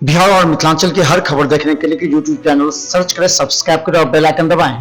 बिहार और मिथिलांचल की हर खबर देखने के लिए यूट्यूब चैनल सर्च करें, सब्सक्राइब करें और बेल आइकन दबाएं।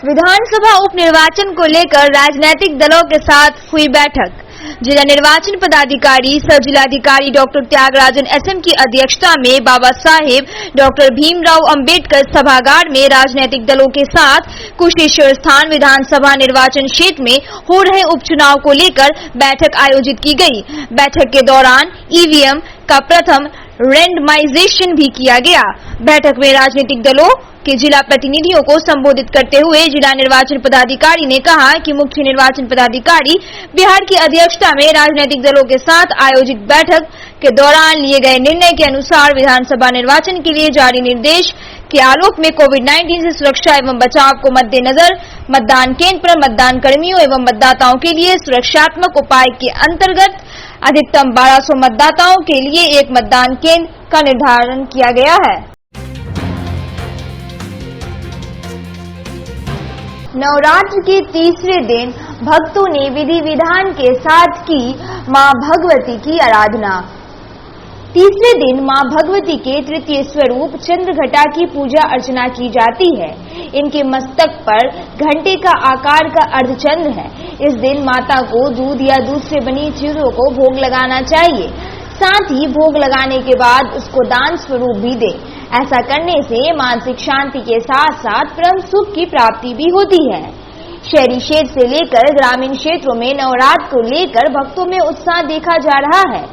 विधानसभा उपनिर्वाचन को लेकर राजनीतिक दलों के साथ हुई बैठक। जिला निर्वाचन पदाधिकारी सह जिलाधिकारी डॉक्टर त्यागराजन एसएम की अध्यक्षता में बाबा साहेब डॉक्टर भीमराव अंबेडकर सभागार में राजनीतिक दलों के साथ कुशेश्वर स्थान विधानसभा निर्वाचन क्षेत्र में हो रहे उपचुनाव को लेकर बैठक आयोजित की गई। बैठक के दौरान ईवीएम का प्रथम रेंडमाइजेशन भी किया गया। बैठक में राजनीतिक दलों के जिला प्रतिनिधियों को संबोधित करते हुए जिला निर्वाचन पदाधिकारी ने कहा कि मुख्य निर्वाचन पदाधिकारी बिहार की अध्यक्षता में राजनीतिक दलों के साथ आयोजित बैठक के दौरान लिए गए निर्णय के अनुसार विधानसभा निर्वाचन के लिए जारी निर्देश के आलोक में कोविड-19 से सुरक्षा एवं बचाव को मद्देनजर मतदान केंद्र पर मतदान कर्मियों एवं मतदाताओं के लिए सुरक्षात्मक उपाय के अंतर्गत अधिकतम 1200 मतदाताओं के लिए एक मतदान केंद्र का निर्धारण किया गया है। नवरात्र के तीसरे दिन भक्तों ने विधि विधान के साथ की मां भगवती की आराधना। तीसरे दिन मां भगवती के तृतीय स्वरूप चंद्रघटा की पूजा अर्चना की जाती है। इनके मस्तक पर घंटे का आकार का अर्धचंद्र है। इस दिन माता को दूध या दूध से बनी चीजों को भोग लगाना चाहिए। साथ ही भोग लगाने के बाद उसको दान स्वरूप भी दे। ऐसा करने से मानसिक शांति के साथ साथ परम सुख की प्राप्ति भी होती है। शहरी क्षेत्र से लेकर ग्रामीण क्षेत्रों में नवरात्र को लेकर भक्तों में उत्साह देखा जा रहा है।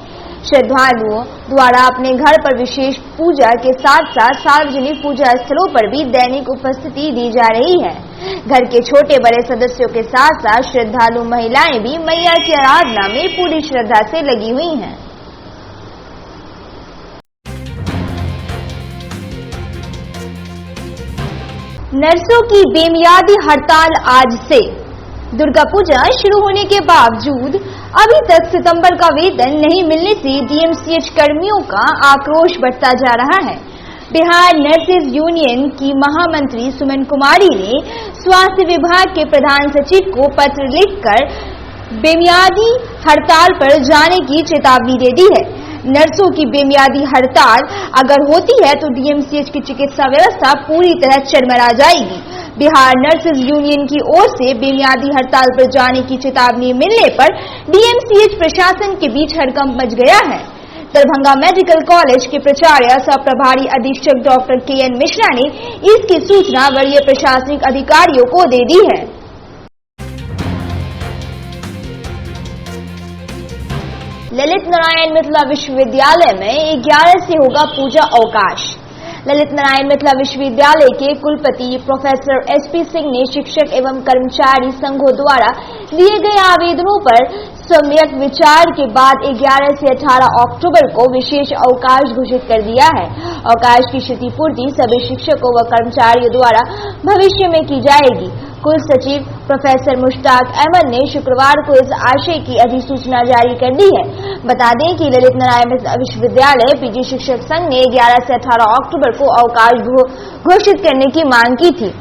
श्रद्धालुओं द्वारा अपने घर पर विशेष पूजा के साथ साथ सार्वजनिक पूजा स्थलों पर भी दैनिक उपस्थिति दी जा रही है। घर के छोटे बड़े सदस्यों के साथ साथ श्रद्धालु महिलाएं भी मैया की आराधना में पूरी श्रद्धा से लगी हुई हैं। नर्सों की बेमियादी हड़ताल आज से। दुर्गा पूजा शुरू होने के बावजूद अभी तक सितंबर का वेतन नहीं मिलने से डीएमसीएच कर्मियों का आक्रोश बढ़ता जा रहा है। बिहार नर्सेज यूनियन की महामंत्री सुमन कुमारी ने स्वास्थ्य विभाग के प्रधान सचिव को पत्र लिखकर बेमियादी हड़ताल पर जाने की चेतावनी दे दी है। नर्सों की बेमियादी हड़ताल अगर होती है तो डीएमसीएच की चिकित्सा व्यवस्था पूरी तरह चरमरा जाएगी। बिहार नर्सेज यूनियन की ओर से बेमियादी हड़ताल पर जाने की चेतावनी मिलने पर डीएमसीएच प्रशासन के बीच हड़कंप मच गया है। दरभंगा मेडिकल कॉलेज के प्राचार्य सह प्रभारी अधीक्षक डॉक्टर केएन मिश्रा ने इसकी सूचना वरीय प्रशासनिक अधिकारियों को दे दी है। ललित नारायण मिथिला विश्वविद्यालय में 11 से होगा पूजा अवकाश। ललित नारायण मिथिला विश्वविद्यालय के कुलपति प्रोफेसर एसपी सिंह ने शिक्षक एवं कर्मचारी संघों द्वारा दिए गए आवेदनों पर सम्यक विचार के बाद 11 से 18 अक्टूबर को विशेष अवकाश घोषित कर दिया है। अवकाश की क्षतिपूर्ति सभी शिक्षकों व कर्मचारियों द्वारा भविष्य में की जाएगी। कुल सचिव प्रोफेसर मुश्ताक अहमद ने शुक्रवार को इस आशय की अधिसूचना जारी कर दी है। बता दें कि ललित नारायण विश्वविद्यालय पीजी शिक्षक संघ ने 11 से 18 अक्टूबर को अवकाश घोषित करने की मांग की थी।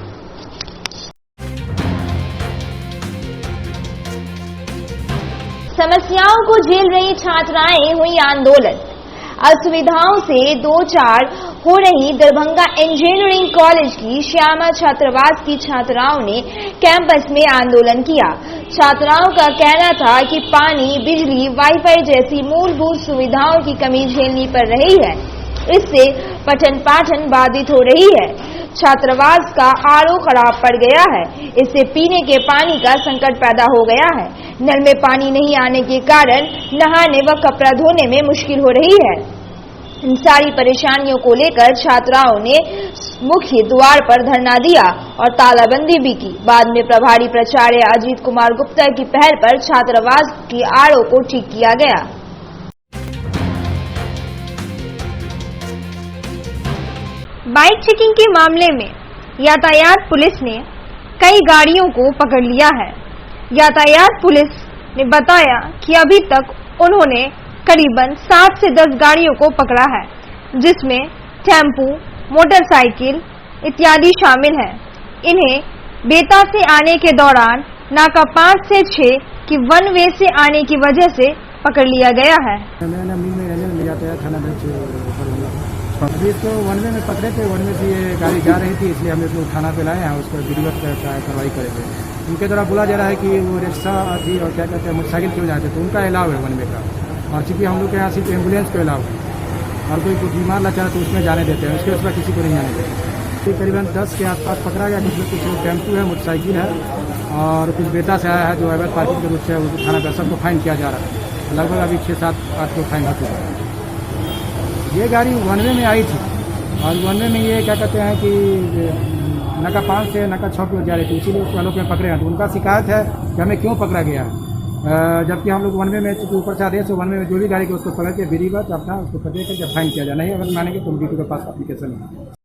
समस्याओं को झेल रही छात्राएं हुई आंदोलन। असुविधाओं से दो चार हो रही दरभंगा इंजीनियरिंग कॉलेज की श्यामा छात्रावास की छात्राओं ने कैंपस में आंदोलन किया। छात्राओं का कहना था कि पानी, बिजली, वाईफाई जैसी मूलभूत सुविधाओं की कमी झेलनी पड़ रही है। इससे पठन पाठन बाधित हो रही है। छात्रावास का आरओ खराब पड़ गया है। इससे पीने के पानी का संकट पैदा हो गया है। नल में पानी नहीं आने के कारण नहाने व कपड़ा धोने में मुश्किल हो रही है। इन सारी परेशानियों को लेकर छात्राओं ने मुख्य द्वार पर धरना दिया और तालाबंदी भी की। बाद में प्रभारी प्राचार्य अजीत कुमार गुप्ता की पहल पर छात्रावास की आरओ को ठीक किया गया। बाइक चेकिंग के मामले में यातायात पुलिस ने कई गाड़ियों को पकड़ लिया है। यातायात पुलिस ने बताया कि अभी तक उन्होंने करीबन 7 से 10 गाड़ियों को पकड़ा है, जिसमें टेम्पू, मोटरसाइकिल इत्यादि शामिल हैं। इन्हें बेता से आने के दौरान नाका 5 से 6 की वन वे से आने की वजह से पकड़ लिया गया है। मेरा नाम मीर में रंजन मिल जाता है, थाना अभी इसको वन वे में पकड़े थे। वन वे से ये गाड़ी जा रही थी, इसलिए हम इसको थाना पे लाए हैं, उस पर विधिवत कार्रवाई करेंगे। उनके द्वारा बोला जा रहा है कि वो रिक्शा थी और क्या कहते हैं मोटरसाइकिल क्यों जाते, तो उनका अलाव है वन वे का। और चूँकि हम लोग के यहाँ सिर्फ एम्बुलेंस को अलाव है, और कोई बीमार लाचार तो उसमें जाने देते हैं, उसके उसका किसी को नहीं जाने देते। करीबन 10 के आसपास पकड़ा गया। कुछ टेम्पू है, मोटरसाइकिल है, और कुछ बेटा से आया है जो अवैध पार्किंग के रूप से उनको थाना पर सबको फाइन किया जा रहा है। लगभग अभी 6-7-8 को फाइन हो चुका है। ये गाड़ी वन वे में आई थी, और वन वे में ये क्या कहते हैं कि नाका 5 से नाका 6 की ओर जा रही थी, इसीलिए उसको लोग में पकड़े हैं। तो उनका शिकायत है कि हमें क्यों पकड़ा गया है, जबकि हम लोग वन वे में चूँकि ऊपर से आदेश है, वन वे में जो भी गाड़ी को उसको पकड़ के विधिवत अपना उसको पकड़ करके फाइन किया जाए। नहीं अगर मानेंगे तो ड्यूटी के पास एप्लीकेशन है।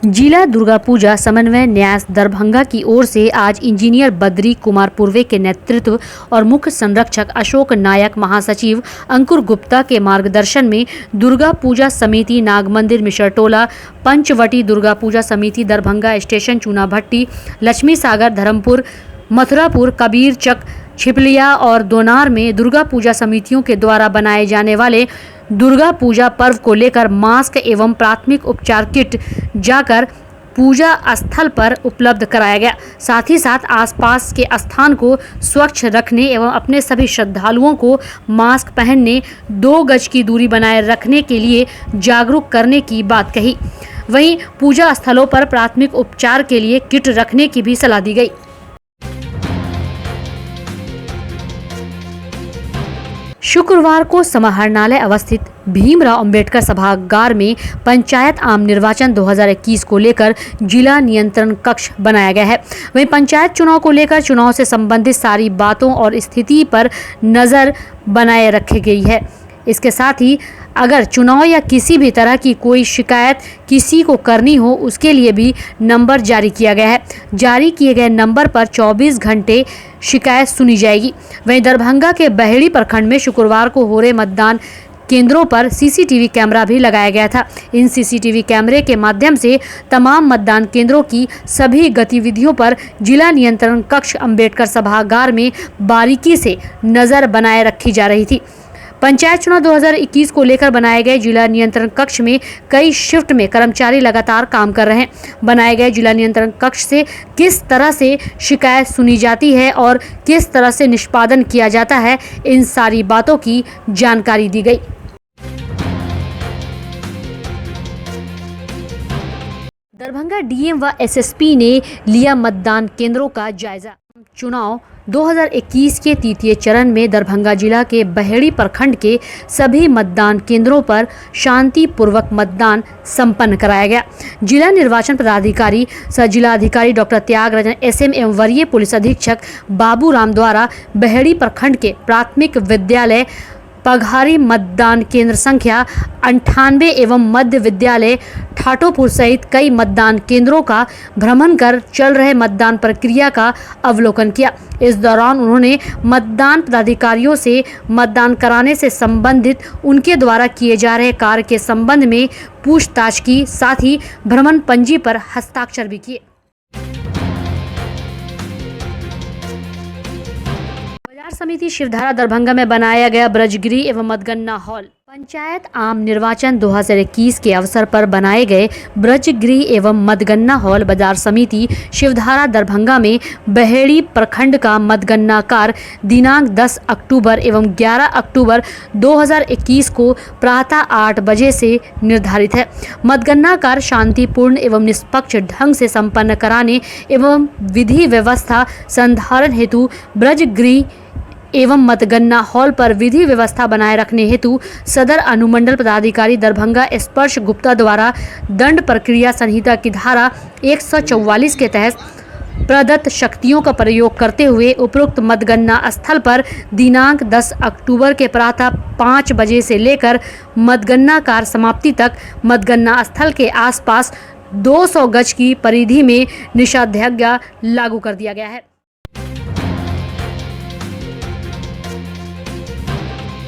जिला दुर्गा पूजा समन्वय न्यास दरभंगा की ओर से आज इंजीनियर बद्री कुमार पूर्वे के नेतृत्व और मुख्य संरक्षक अशोक नायक, महासचिव अंकुर गुप्ता के मार्गदर्शन में दुर्गा पूजा समिति नाग मंदिर मिशरटोला, पंचवटी दुर्गा पूजा समिति दरभंगा स्टेशन, चूनाभट्टी, लक्ष्मी सागर, धर्मपुर, मथुरापुर, कबीर चक, छिपलिया और दोनार में दुर्गा पूजा समितियों के द्वारा बनाए जाने वाले दुर्गा पूजा पर्व को लेकर मास्क एवं प्राथमिक उपचार किट जाकर पूजा स्थल पर उपलब्ध कराया गया। साथ ही साथ आसपास के स्थान को स्वच्छ रखने एवं अपने सभी श्रद्धालुओं को मास्क पहनने, 2 गज की दूरी बनाए रखने के लिए जागरूक करने की बात कही। वहीं पूजा स्थलों पर प्राथमिक उपचार के लिए किट रखने की भी सलाह दी गई। शुक्रवार को समाहरणालय अवस्थित भीमराव अंबेडकर सभागार में पंचायत आम निर्वाचन 2021 को लेकर जिला नियंत्रण कक्ष बनाया गया है। वहीं पंचायत चुनाव को लेकर चुनाव से संबंधित सारी बातों और स्थिति पर नजर बनाए रखी गई है। इसके साथ ही अगर चुनाव या किसी भी तरह की कोई शिकायत किसी को करनी हो, उसके लिए भी नंबर जारी किया गया है। जारी किए गए नंबर पर 24 घंटे शिकायत सुनी जाएगी। वहीं दरभंगा के बहेड़ी प्रखंड में शुक्रवार को हो रहे मतदान केंद्रों पर सीसीटीवी कैमरा भी लगाया गया था। इन सीसीटीवी कैमरे के माध्यम से तमाम मतदान केंद्रों की सभी गतिविधियों पर जिला नियंत्रण कक्ष अंबेडकर सभागार में बारीकी से नजर बनाए रखी जा रही थी। पंचायत चुनाव 2021 को लेकर बनाए गए जिला नियंत्रण कक्ष में कई शिफ्ट में कर्मचारी लगातार काम कर रहे हैं। बनाए गए जिला नियंत्रण कक्ष से किस तरह से शिकायत सुनी जाती है और किस तरह से निष्पादन किया जाता है, इन सारी बातों की जानकारी दी गई। दरभंगा डीएम व एसएसपी ने लिया मतदान केंद्रों का जायजा। चुनाव 2021 के तृतीय चरण में दरभंगा जिला के बहेड़ी प्रखंड के सभी मतदान केंद्रों पर शांतिपूर्वक मतदान संपन्न कराया गया। जिला निर्वाचन पदाधिकारी सह जिलाधिकारी डॉक्टर त्यागराजन एसएम एवं वरीय पुलिस अधीक्षक बाबूराम द्वारा बहेड़ी प्रखंड के प्राथमिक विद्यालय पघारी मतदान केंद्र संख्या 98 एवं मध्य विद्यालय ठाटोपुर सहित कई मतदान केंद्रों का भ्रमण कर चल रहे मतदान प्रक्रिया का अवलोकन किया। इस दौरान उन्होंने मतदान पदाधिकारियों से मतदान कराने से संबंधित उनके द्वारा किए जा रहे कार्य के संबंध में पूछताछ की, साथ ही भ्रमण पंजी पर हस्ताक्षर भी किए। समिति शिवधारा दरभंगा में बनाया गया ब्रजगिरी एवं मतगणना हॉल। पंचायत आम निर्वाचन 2021 के अवसर पर बनाए गए ब्रजगिरी एवं मतगणना हॉल बाजार समिति शिवधारा दरभंगा में बहेड़ी प्रखंड का मतगणना कार्य दिनांक 10 अक्टूबर एवं 11 अक्टूबर 2021 को प्रातः 8 बजे से निर्धारित है। मतगणना कार्य शांतिपूर्ण एवं निष्पक्ष ढंग से संपन्न कराने एवं विधि व्यवस्था संधारण हेतु ब्रजगिरी एवं मतगणना हॉल पर विधि व्यवस्था बनाए रखने हेतु सदर अनुमंडल पदाधिकारी दरभंगा स्पर्श गुप्ता द्वारा दंड प्रक्रिया संहिता की धारा 144 के तहत प्रदत्त शक्तियों का प्रयोग करते हुए उपरोक्त मतगणना स्थल पर दिनांक 10 अक्टूबर के प्रातः 5 बजे से लेकर मतगणना कार्य समाप्ति तक मतगणना स्थल के आसपास 200 गज की परिधि में निषेधाज्ञा लागू कर दिया गया है।